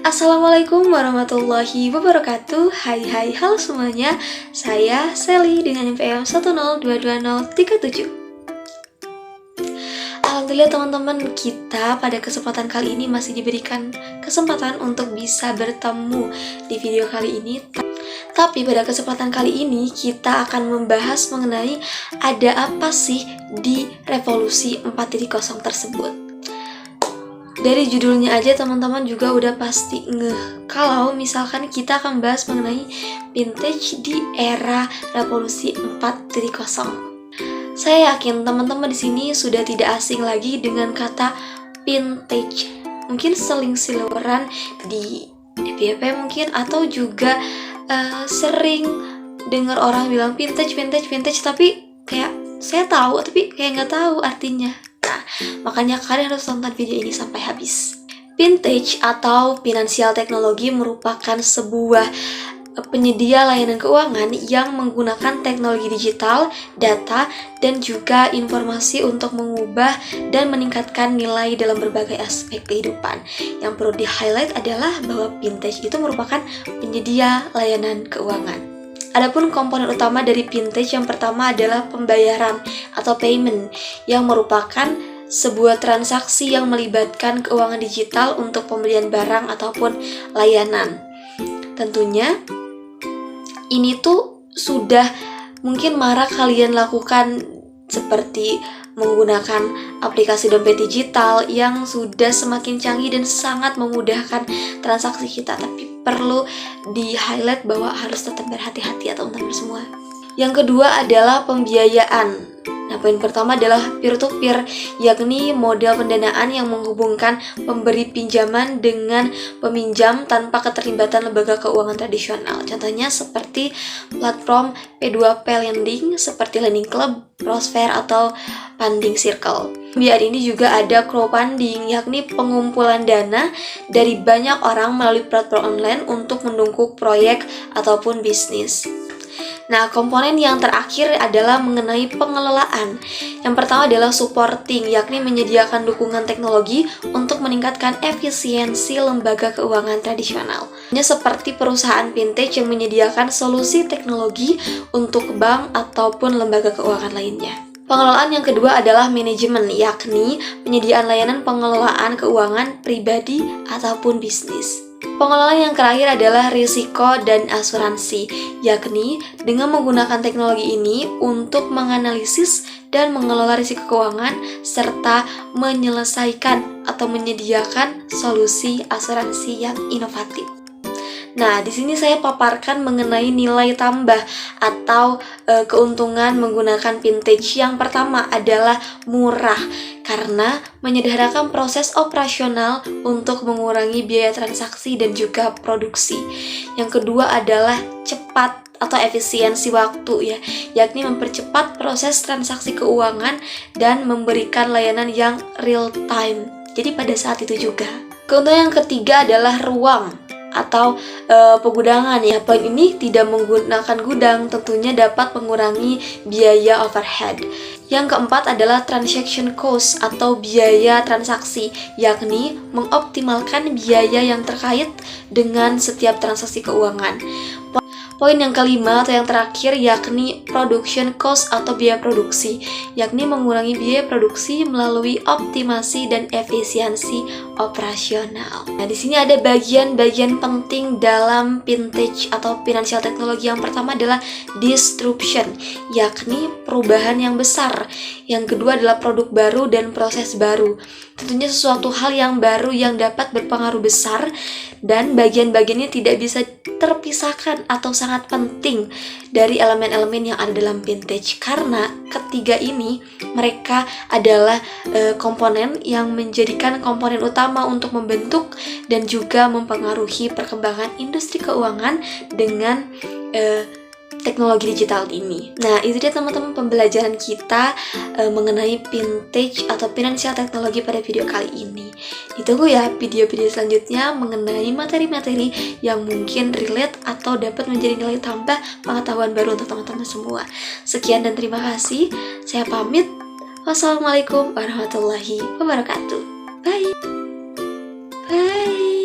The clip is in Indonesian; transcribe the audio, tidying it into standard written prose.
Assalamualaikum warahmatullahi wabarakatuh. Hai halo semuanya. Saya Sally dengan NPM 1022037. Alhamdulillah teman-teman, kita pada kesempatan kali ini masih diberikan kesempatan untuk bisa bertemu di video kali ini. Tapi pada kesempatan kali ini kita akan membahas mengenai ada apa sih di revolusi 4.0 tersebut. Dari judulnya aja teman-teman juga udah pasti ngeh kalau misalkan kita akan bahas mengenai vintage di era revolusi 4.0. Saya yakin teman-teman di sini sudah tidak asing lagi dengan kata vintage. Mungkin seling-siluran di FYP mungkin, atau juga sering dengar orang bilang vintage, tapi kayak saya tahu tapi kayak nggak tahu artinya. Nah, makanya kalian harus tonton video ini sampai habis. Vintage atau finansial teknologi merupakan sebuah penyedia layanan keuangan yang menggunakan teknologi digital, data, dan juga informasi untuk mengubah dan meningkatkan nilai dalam berbagai aspek kehidupan. Yang perlu di-highlight adalah bahwa vintage itu merupakan penyedia layanan keuangan. Adapun komponen utama dari vintage yang pertama adalah pembayaran atau payment, yang merupakan sebuah transaksi yang melibatkan keuangan digital untuk pembelian barang ataupun layanan. Tentunya ini tuh sudah mungkin marak kalian lakukan, seperti menggunakan aplikasi dompet digital yang sudah semakin canggih dan sangat memudahkan transaksi kita. Tapi perlu di-highlight bahwa harus tetap berhati-hati ya teman-teman semua. Yang kedua adalah pembiayaan. Nah, poin pertama adalah peer-to-peer, yakni model pendanaan yang menghubungkan pemberi pinjaman dengan peminjam tanpa keterlibatan lembaga keuangan tradisional. Contohnya seperti platform P2P lending seperti Lending Club, Prosper, atau Funding Circle. Pembiayaan ini juga ada crowdfunding, yakni pengumpulan dana dari banyak orang melalui platform online untuk mendukung proyek ataupun bisnis. Nah, komponen yang terakhir adalah mengenai pengelolaan. Yang pertama adalah supporting, yakni menyediakan dukungan teknologi untuk meningkatkan efisiensi lembaga keuangan tradisional. Seperti perusahaan vintage yang menyediakan solusi teknologi untuk bank ataupun lembaga keuangan lainnya. Pengelolaan yang kedua adalah manajemen, yakni penyediaan layanan pengelolaan keuangan pribadi ataupun bisnis. Pengelolaan yang terakhir adalah risiko dan asuransi, yakni dengan menggunakan teknologi ini untuk menganalisis dan mengelola risiko keuangan serta menyelesaikan atau menyediakan solusi asuransi yang inovatif. Nah, di sini saya paparkan mengenai nilai tambah atau keuntungan menggunakan vintage. Yang pertama adalah murah, karena menyederhanakan proses operasional untuk mengurangi biaya transaksi dan juga produksi. Yang kedua adalah cepat atau efisiensi waktu ya, yakni mempercepat proses transaksi keuangan dan memberikan layanan yang real time. Jadi pada saat itu juga. Keuntungan yang ketiga adalah ruang atau penggudangan ya. Poin ini tidak menggunakan gudang, tentunya dapat mengurangi biaya overhead. Yang keempat adalah transaction cost atau biaya transaksi, yakni mengoptimalkan biaya yang terkait dengan setiap transaksi keuangan. Poin yang kelima atau yang terakhir yakni production cost atau biaya produksi, yakni mengurangi biaya produksi melalui optimasi dan efisiensi operasional. Nah, di sini ada bagian-bagian penting dalam vintage atau finansial teknologi. Yang pertama adalah disruption, yakni perubahan yang besar. Yang kedua adalah produk baru dan proses baru. Tentunya sesuatu hal yang baru yang dapat berpengaruh besar dan bagian-bagiannya tidak bisa terpisahkan atau sangat penting dari elemen-elemen yang ada dalam vintage, karena ketiga ini mereka adalah komponen yang menjadikan komponen utama untuk membentuk dan juga mempengaruhi perkembangan industri keuangan dengan teknologi digital ini. Nah, itu dia teman-teman pembelajaran kita mengenai vintage atau finansial teknologi pada video kali ini. Ditunggu ya video-video selanjutnya mengenai materi-materi yang mungkin relate atau dapat menjadi nilai tambah pengetahuan baru untuk teman-teman semua. Sekian dan terima kasih. Saya pamit. Wassalamualaikum warahmatullahi wabarakatuh. Bye. Bye.